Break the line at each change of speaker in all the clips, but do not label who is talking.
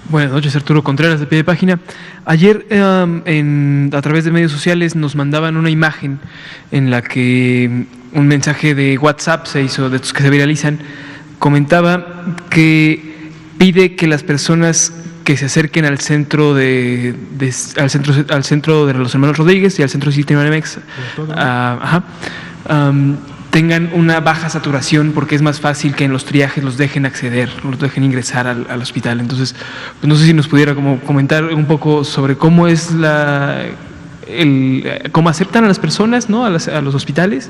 Buenas noches, Arturo Contreras, de Pie de Página. Ayer, a través de medios sociales, nos mandaban una imagen en la que un mensaje de WhatsApp se hizo, de estos que se viralizan, comentaba que pide que las personas que se acerquen al centro al centro de los hermanos Rodríguez y al centro Citibanamex tengan una baja saturación, porque es más fácil que en los triajes los dejen acceder, los dejen ingresar al hospital. Entonces, pues no sé si nos pudiera como comentar un poco sobre cómo es cómo aceptan a las personas, ¿no?, a los hospitales,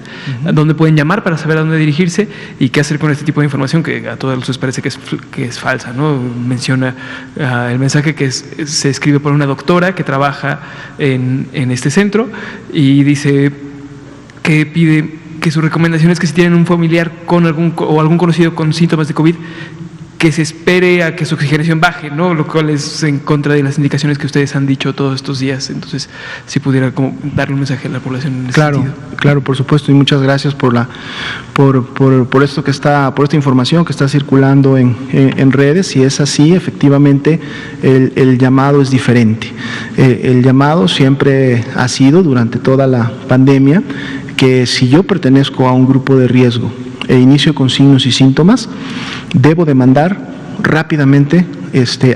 dónde pueden llamar para saber a dónde dirigirse y qué hacer con este tipo de información que a todos les parece que es falsa, ¿no? Menciona el mensaje que se escribe por una doctora que trabaja en este centro y dice que pide que su recomendación es que si tienen un familiar con algún conocido con síntomas de COVID, que se espere a que su oxigenación baje, ¿no? Lo cual es en contra de las indicaciones que ustedes han dicho todos estos días. Entonces, si pudiera como darle un mensaje a la población en ese sentido.
Claro, por supuesto, y muchas gracias por esta información que está circulando en redes. Si es así, efectivamente, el llamado es diferente. El llamado siempre ha sido, durante toda la pandemia, que si yo pertenezco a un grupo de riesgo e inicio con signos y síntomas, debo demandar rápidamente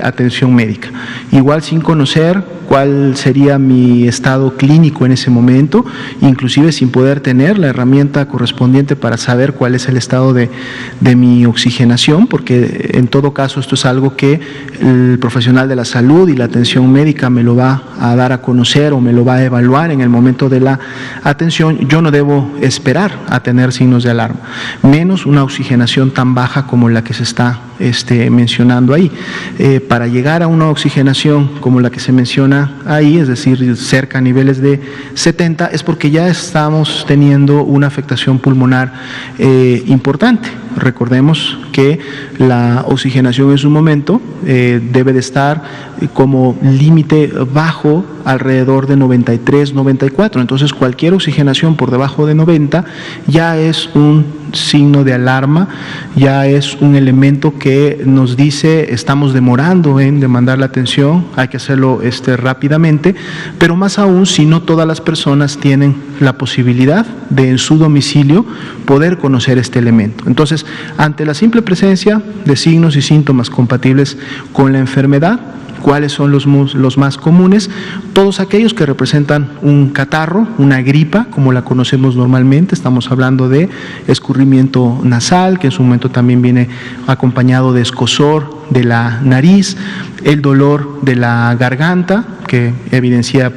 atención médica, igual sin conocer cuál sería mi estado clínico en ese momento, inclusive sin poder tener la herramienta correspondiente para saber cuál es el estado de mi oxigenación, porque en todo caso esto es algo que el profesional de la salud y la atención médica me lo va a dar a conocer o me lo va a evaluar en el momento de la atención. Yo no debo esperar a tener signos de alarma, menos una oxigenación tan baja como la que se está mencionando ahí. Para llegar a una oxigenación como la que se menciona ahí, es decir, cerca a niveles de 70, es porque ya estamos teniendo una afectación pulmonar importante. Recordemos que la oxigenación en su momento debe de estar como límite bajo alrededor de 93, 94. Entonces, cualquier oxigenación por debajo de 90 ya es un signo de alarma, ya es un elemento que nos dice estamos demorando en demandar la atención, hay que hacerlo rápidamente, pero más aún si no todas las personas tienen la posibilidad de en su domicilio poder conocer este elemento. Entonces, ante la simple presencia de signos y síntomas compatibles con la enfermedad, ¿cuáles son los más comunes? Todos aquellos que representan un catarro, una gripa, como la conocemos normalmente. Estamos hablando de escurrimiento nasal, que en su momento también viene acompañado de escozor de la nariz, el dolor de la garganta, que evidencia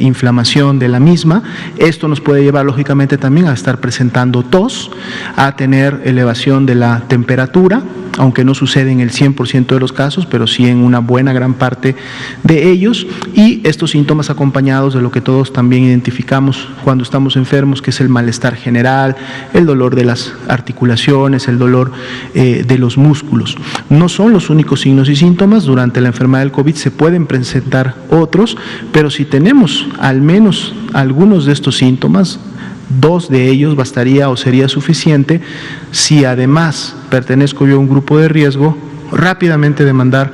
inflamación de la misma. Esto nos puede llevar lógicamente también a estar presentando tos, a tener elevación de la temperatura, aunque no sucede en el 100% de los casos, pero sí en una buena gran parte de ellos, y estos síntomas acompañados de lo que todos también identificamos cuando estamos enfermos, que es el malestar general, el dolor de las articulaciones, el dolor de los músculos. No son los únicos signos y síntomas. Durante la enfermedad del COVID se pueden presentar otros, pero si tenemos al menos algunos de estos síntomas, 2 de ellos bastaría o sería suficiente. Si además pertenezco yo a un grupo de riesgo, rápidamente demandar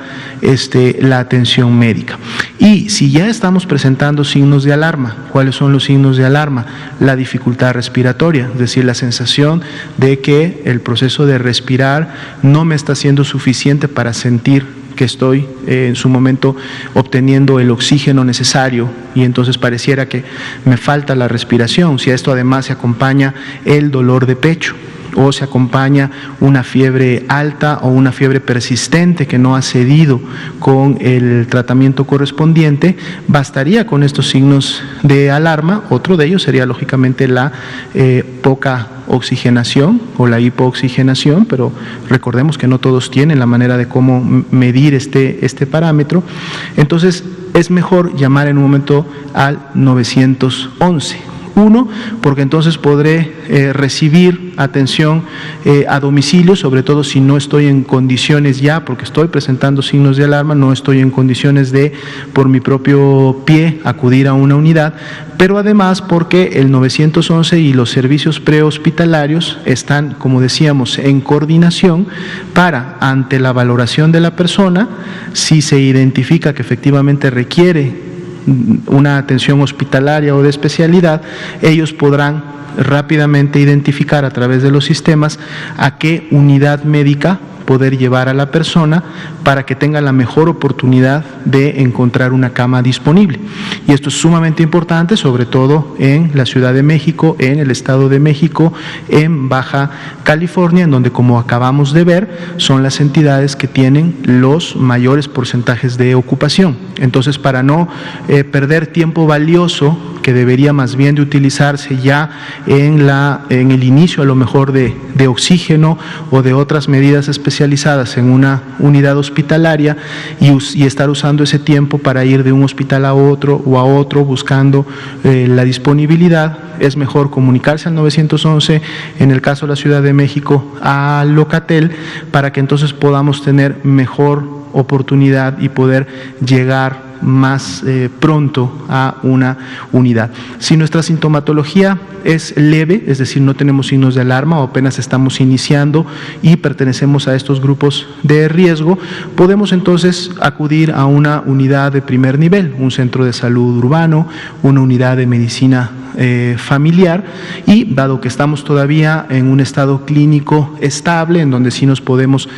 la atención médica. Y si ya estamos presentando signos de alarma, ¿cuáles son los signos de alarma? La dificultad respiratoria, es decir, la sensación de que el proceso de respirar no me está siendo suficiente para sentir que estoy en su momento obteniendo el oxígeno necesario, y entonces pareciera que me falta la respiración. Si a esto además se acompaña el dolor de pecho, o se acompaña una fiebre alta o una fiebre persistente que no ha cedido con el tratamiento correspondiente, bastaría con estos signos de alarma. Otro de ellos sería lógicamente la poca oxigenación o la hipooxigenación, pero recordemos que no todos tienen la manera de cómo medir este parámetro. Entonces es mejor llamar en un momento al 911. Uno, porque entonces podré recibir atención a domicilio, sobre todo si no estoy en condiciones ya, porque estoy presentando signos de alarma, no estoy en condiciones de, por mi propio pie, acudir a una unidad, pero además porque el 911 y los servicios prehospitalarios están, como decíamos, en coordinación para, ante la valoración de la persona, si se identifica que efectivamente requiere una atención hospitalaria o de especialidad, ellos podrán rápidamente identificar a través de los sistemas a qué unidad médica poder llevar a la persona para que tenga la mejor oportunidad de encontrar una cama disponible. Y esto es sumamente importante, sobre todo en la Ciudad de México, en el Estado de México, en Baja California, en donde, como acabamos de ver, son las entidades que tienen los mayores porcentajes de ocupación. Entonces, para no perder tiempo valioso, que debería más bien de utilizarse ya en el inicio a lo mejor de oxígeno o de otras medidas especializadas en una unidad hospitalaria, y estar usando ese tiempo para ir de un hospital a otro o a otro buscando la disponibilidad, es mejor comunicarse al 911, en el caso de la Ciudad de México a Locatel, para que entonces podamos tener mejor oportunidad y poder llegar más pronto a una unidad. Si nuestra sintomatología es leve, es decir, no tenemos signos de alarma o apenas estamos iniciando y pertenecemos a estos grupos de riesgo, podemos entonces acudir a una unidad de primer nivel, un centro de salud urbano, una unidad de medicina familiar, y dado que estamos todavía en un estado clínico estable, en donde sí nos podemos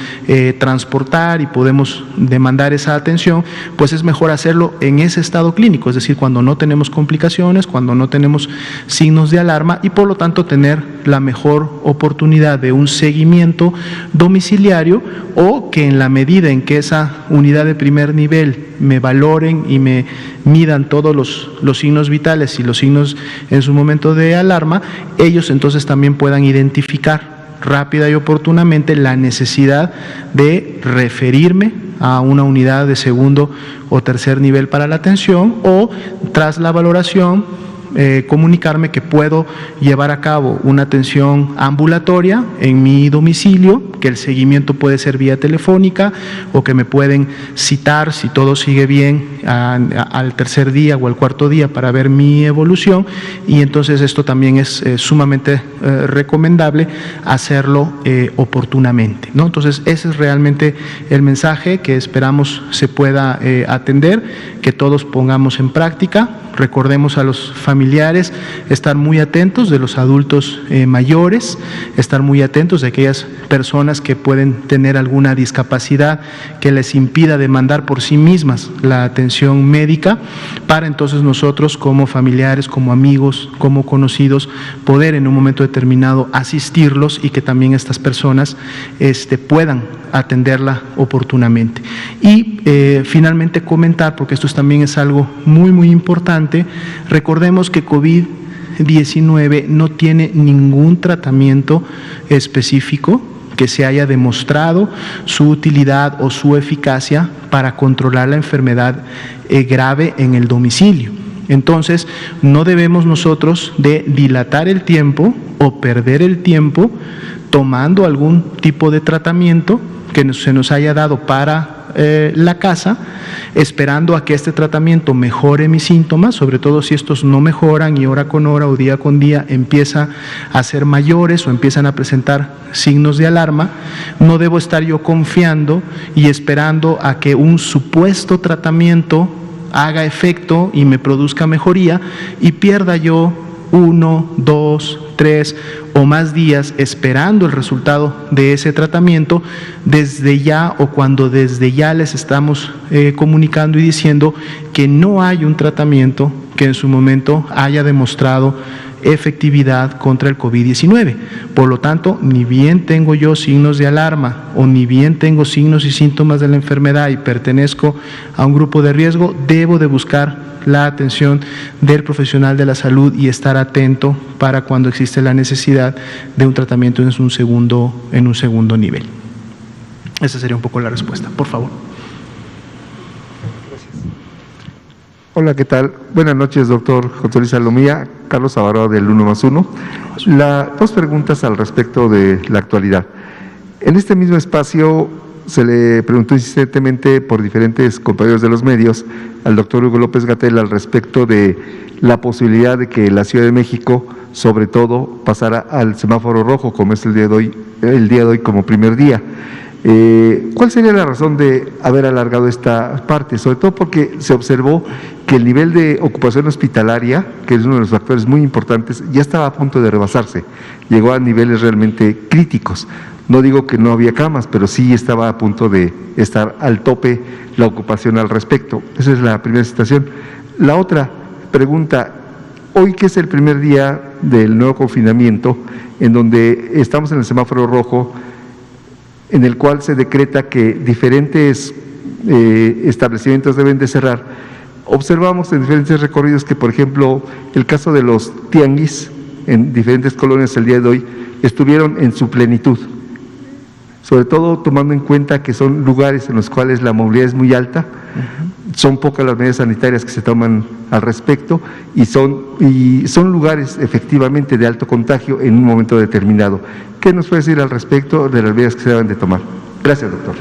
transportar y podemos demandar esa atención, pues es mejor hacerlo en ese estado clínico, es decir, cuando no tenemos complicaciones, cuando no tenemos signos de alarma, y por lo tanto tener la mejor oportunidad de un seguimiento domiciliario, o que en la medida en que esa unidad de primer nivel me valoren y me midan todos los signos vitales y los signos en su momento de alarma, ellos entonces también puedan identificar rápida y oportunamente la necesidad de referirme a una unidad de segundo o tercer nivel para la atención, o tras la valoración comunicarme que puedo llevar a cabo una atención ambulatoria en mi domicilio, que el seguimiento puede ser vía telefónica, o que me pueden citar, si todo sigue bien, al tercer día o al cuarto día para ver mi evolución, y entonces esto también es sumamente recomendable hacerlo oportunamente, ¿no? Entonces ese es realmente el mensaje que esperamos se pueda atender, que todos pongamos en práctica. Recordemos a los familiares estar muy atentos de los adultos mayores, estar muy atentos de aquellas personas que pueden tener alguna discapacidad que les impida demandar por sí mismas la atención médica, para entonces nosotros como familiares, como amigos, como conocidos, poder en un momento determinado asistirlos, y que también estas personas puedan atenderla oportunamente. Y finalmente comentar, porque esto también es algo muy muy importante, recordemos que COVID-19 no tiene ningún tratamiento específico que se haya demostrado su utilidad o su eficacia para controlar la enfermedad grave en el domicilio. Entonces, no debemos nosotros de dilatar el tiempo o perder el tiempo tomando algún tipo de tratamiento que se nos haya dado para la casa, esperando a que este tratamiento mejore mis síntomas, sobre todo si estos no mejoran y hora con hora o día con día empieza a ser mayores o empiezan a presentar signos de alarma. No debo estar yo confiando y esperando a que un supuesto tratamiento haga efecto y me produzca mejoría, y pierda yo 1, 2, 3 o más días esperando el resultado de ese tratamiento, desde ya o cuando desde ya les estamos comunicando y diciendo que no hay un tratamiento que en su momento haya demostrado efectividad contra el COVID-19. Por lo tanto, ni bien tengo yo signos de alarma o ni bien tengo signos y síntomas de la enfermedad y pertenezco a un grupo de riesgo, debo de buscar la atención del profesional de la salud y estar atento para cuando existe la necesidad de un tratamiento en un segundo nivel. Esa sería un poco la respuesta. Por favor.
Hola, ¿qué tal? Buenas noches, doctor José Luis Salomía, Carlos Zavarro del 1+1. Dos preguntas al respecto de la actualidad. En este mismo espacio se le preguntó insistentemente por diferentes compañeros de los medios al doctor Hugo López-Gatell al respecto de la posibilidad de que la Ciudad de México, sobre todo, pasara al semáforo rojo, como es el día de hoy como primer día. ¿Cuál sería la razón de haber alargado esta parte? Sobre todo porque se observó que el nivel de ocupación hospitalaria, que es uno de los factores muy importantes, ya estaba a punto de rebasarse, llegó a niveles realmente críticos. No digo que no había camas, pero sí estaba a punto de estar al tope la ocupación al respecto. Esa es la primera situación. La otra pregunta, hoy que es el primer día del nuevo confinamiento, en donde estamos en el semáforo rojo, en el cual se decreta que diferentes establecimientos deben de cerrar, observamos en diferentes recorridos que, por ejemplo, el caso de los tianguis en diferentes colonias el día de hoy estuvieron en su plenitud, sobre todo tomando en cuenta que son lugares en los cuales la movilidad es muy alta, son pocas las medidas sanitarias que se toman al respecto y son lugares efectivamente de alto contagio en un momento determinado. ¿Qué nos puede decir al respecto de las medidas que se deben de tomar? Gracias, doctor.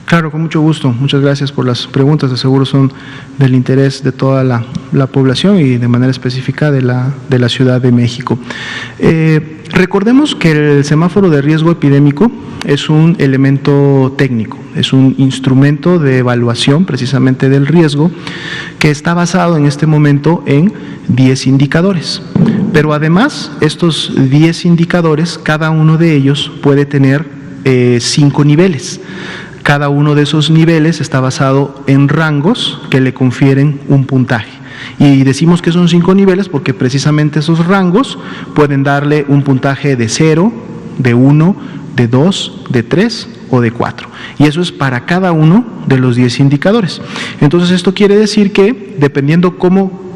Claro, con mucho gusto. Muchas gracias por las preguntas. De seguro son del interés de toda la población y de manera específica de la Ciudad de México. Recordemos que el semáforo de riesgo epidémico es un elemento técnico, es un instrumento de evaluación precisamente del riesgo que está basado en este momento en 10 indicadores. Pero además, estos 10 indicadores, cada uno de ellos puede tener 5 niveles. Cada uno de esos niveles está basado en rangos que le confieren un puntaje. Y decimos que son 5 niveles porque precisamente esos rangos pueden darle un puntaje de 0, de 1, de 2, de 3 o de 4. Y eso es para cada uno de los 10 indicadores. Entonces esto quiere decir que dependiendo cómo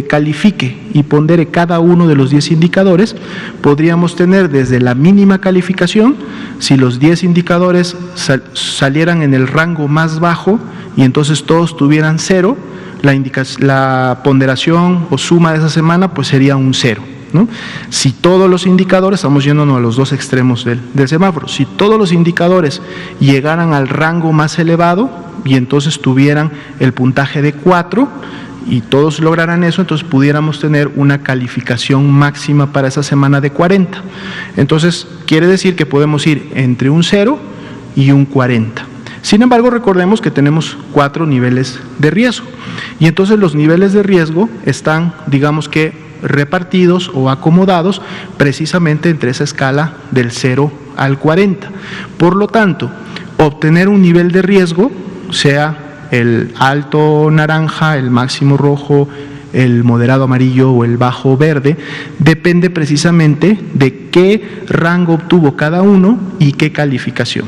califique y pondere cada uno de los 10 indicadores, podríamos tener desde la mínima calificación, si los 10 indicadores salieran en el rango más bajo y entonces todos tuvieran 0, la ponderación o suma de esa semana pues sería un 0, ¿no? Si todos los indicadores, estamos yéndonos a los dos extremos del semáforo, si todos los indicadores llegaran al rango más elevado y entonces tuvieran el puntaje de 4, y todos lograran eso, entonces pudiéramos tener una calificación máxima para esa semana de 40. Entonces, quiere decir que podemos ir entre un 0 y un 40. Sin embargo, recordemos que tenemos 4 niveles de riesgo. Y entonces los niveles de riesgo están, digamos que, repartidos o acomodados precisamente entre esa escala del 0 al 40. Por lo tanto, obtener un nivel de riesgo, sea el alto naranja, el máximo rojo, el moderado amarillo o el bajo verde, depende precisamente de qué rango obtuvo cada uno y qué calificación.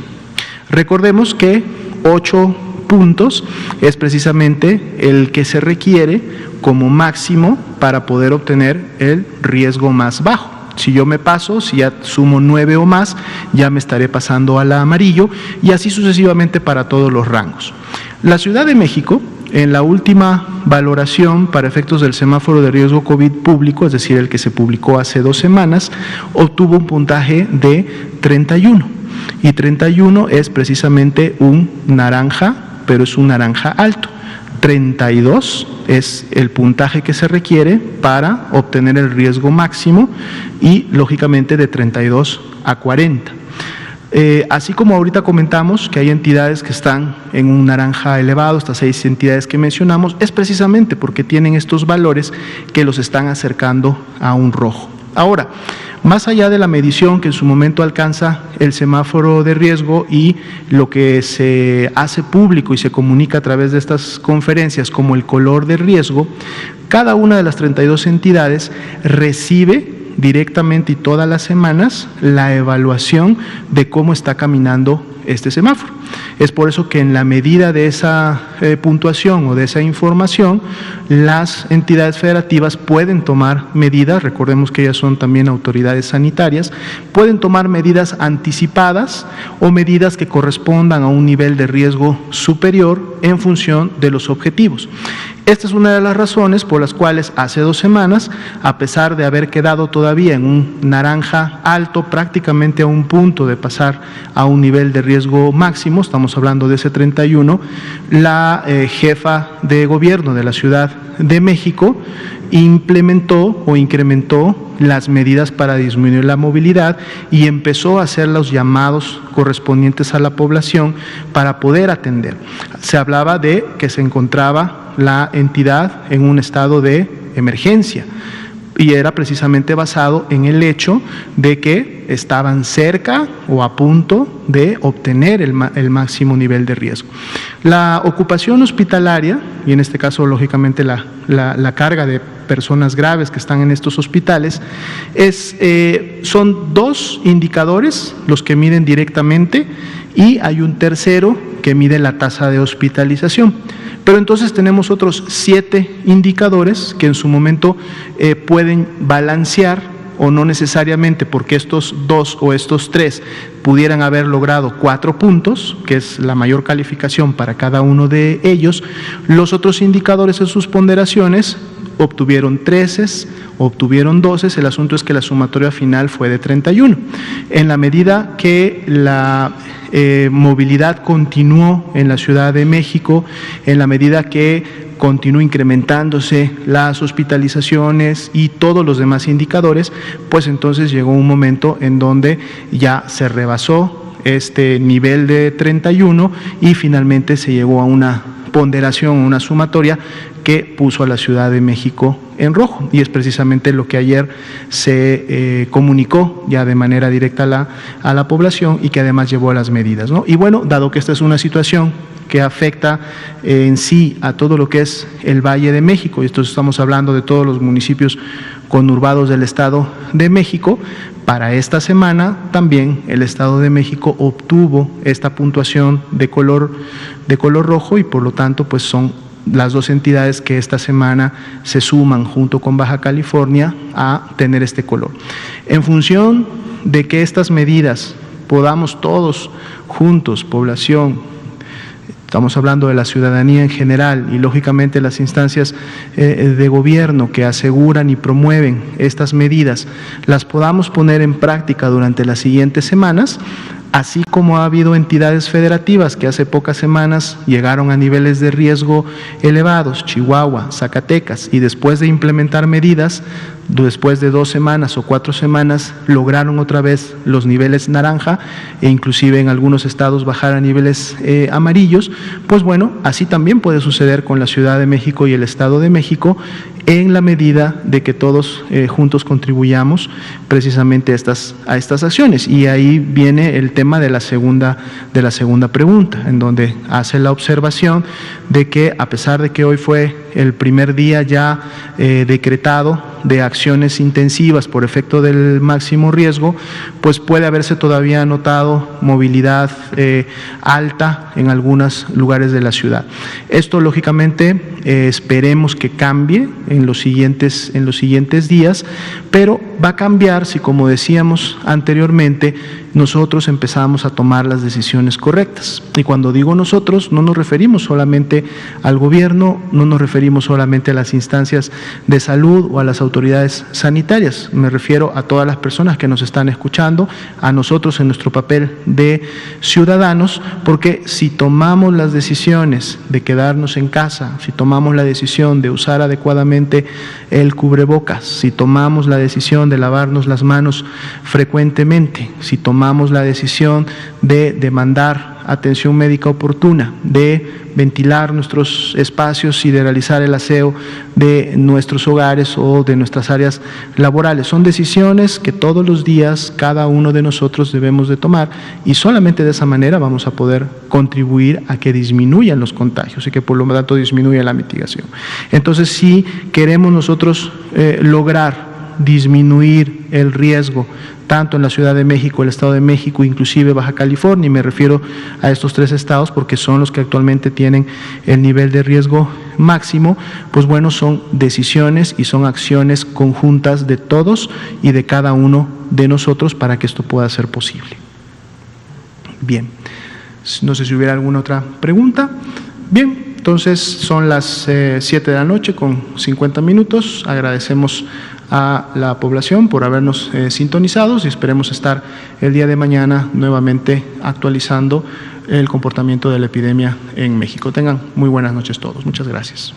Recordemos que 8 puntos es precisamente el que se requiere como máximo para poder obtener el riesgo más bajo. Si yo me paso, si ya sumo 9 o más, ya me estaré pasando al amarillo y así sucesivamente para todos los rangos. La Ciudad de México, en la última valoración para efectos del semáforo de riesgo COVID público, es decir, el que se publicó hace 2 semanas, obtuvo un puntaje de 31. Y 31 es precisamente un naranja, pero es un naranja alto. 32 es el puntaje que se requiere para obtener el riesgo máximo y, lógicamente, de 32 a 40. Así como ahorita comentamos que hay entidades que están en un naranja elevado, estas 6 entidades que mencionamos, es precisamente porque tienen estos valores que los están acercando a un rojo. Ahora, más allá de la medición que en su momento alcanza el semáforo de riesgo y lo que se hace público y se comunica a través de estas conferencias como el color de riesgo, cada una de las 32 entidades recibe directamente y todas las semanas la evaluación de cómo está caminando este semáforo. Es por eso que en la medida de esa puntuación o de esa información, las entidades federativas pueden tomar medidas, recordemos que ellas son también autoridades sanitarias, pueden tomar medidas anticipadas o medidas que correspondan a un nivel de riesgo superior en función de los objetivos. Esta es una de las razones por las cuales hace 2 semanas, a pesar de haber quedado todavía en un naranja alto, prácticamente a un punto de pasar a un nivel de riesgo máximo, estamos hablando de ese 31, la jefa de gobierno de la Ciudad de México implementó o incrementó las medidas para disminuir la movilidad y empezó a hacer los llamados correspondientes a la población para poder atender. Se hablaba de que se encontraba la entidad en un estado de emergencia y era precisamente basado en el hecho de que estaban cerca o a punto de obtener el máximo nivel de riesgo. La ocupación hospitalaria, y en este caso lógicamente la carga de personas graves que están en estos hospitales, son 2 indicadores los que miden directamente y hay un tercero que mide la tasa de hospitalización. Pero entonces tenemos otros 7 indicadores que en su momento pueden balancear, o no necesariamente porque estos 2 o estos 3 pudieran haber logrado 4 puntos, que es la mayor calificación para cada uno de ellos. Los otros indicadores en sus ponderaciones obtuvieron 13, obtuvieron 12, el asunto es que la sumatoria final fue de 31. En la medida que la movilidad continuó en la Ciudad de México, en la medida que continuó incrementándose las hospitalizaciones y todos los demás indicadores, pues entonces llegó un momento en donde ya se rebasó este nivel de 31 y finalmente se llegó a una ponderación, una sumatoria que puso a la Ciudad de México en rojo, y es precisamente lo que ayer se comunicó ya de manera directa a la población y que además llevó a las medidas, ¿no? Y bueno, dado que esta es una situación que afecta en sí a todo lo que es el Valle de México, y esto estamos hablando de todos los municipios conurbados del Estado de México, para esta semana también el Estado de México obtuvo esta puntuación de color rojo y por lo tanto pues son las 2 entidades que esta semana se suman junto con Baja California a tener este color. En función de que estas medidas podamos todos juntos, población, estamos hablando de la ciudadanía en general y lógicamente las instancias de gobierno que aseguran y promueven estas medidas, las podamos poner en práctica durante las siguientes semanas, así como ha habido entidades federativas que hace pocas semanas llegaron a niveles de riesgo elevados, Chihuahua, Zacatecas, y después de implementar medidas, después de 2 semanas o 4 semanas, lograron otra vez los niveles naranja e inclusive en algunos estados bajar a niveles amarillos, pues bueno, así también puede suceder con la Ciudad de México y el Estado de México en la medida de que todos juntos contribuyamos precisamente a estas acciones. Y ahí viene el tema de la segunda pregunta, en donde hace la observación de que a pesar de que hoy fue el primer día ya decretado de acciones intensivas por efecto del máximo riesgo, pues puede haberse todavía notado movilidad alta en algunos lugares de la ciudad. Esto lógicamente esperemos que cambie en los siguientes días, pero va a cambiar si, como decíamos anteriormente, nosotros empezamos a tomar las decisiones correctas. Y cuando digo nosotros, no nos referimos solamente al gobierno, no nos referimos solamente a las instancias de salud o a las autoridades sanitarias, me refiero a todas las personas que nos están escuchando, a nosotros en nuestro papel de ciudadanos, porque si tomamos las decisiones de quedarnos en casa, si tomamos la decisión de usar adecuadamente el cubrebocas, si tomamos la decisión de lavarnos las manos frecuentemente, si tomamos la decisión de demandar atención médica oportuna, de ventilar nuestros espacios y de realizar el aseo de nuestros hogares o de nuestras áreas laborales. Son decisiones que todos los días cada uno de nosotros debemos de tomar y solamente de esa manera vamos a poder contribuir a que disminuyan los contagios y que por lo tanto disminuya la mitigación. Entonces, si queremos nosotros lograr disminuir el riesgo tanto en la Ciudad de México, el Estado de México, inclusive Baja California, y me refiero a estos 3 estados porque son los que actualmente tienen el nivel de riesgo máximo, pues bueno, son decisiones y son acciones conjuntas de todos y de cada uno de nosotros para que esto pueda ser posible. Bien, no sé si hubiera alguna otra pregunta. Bien, entonces son las 7 de la noche con 50 minutos. Agradecemos a la población por habernos sintonizados y esperemos estar el día de mañana nuevamente actualizando el comportamiento de la epidemia en México. Tengan muy buenas noches todos. Muchas gracias.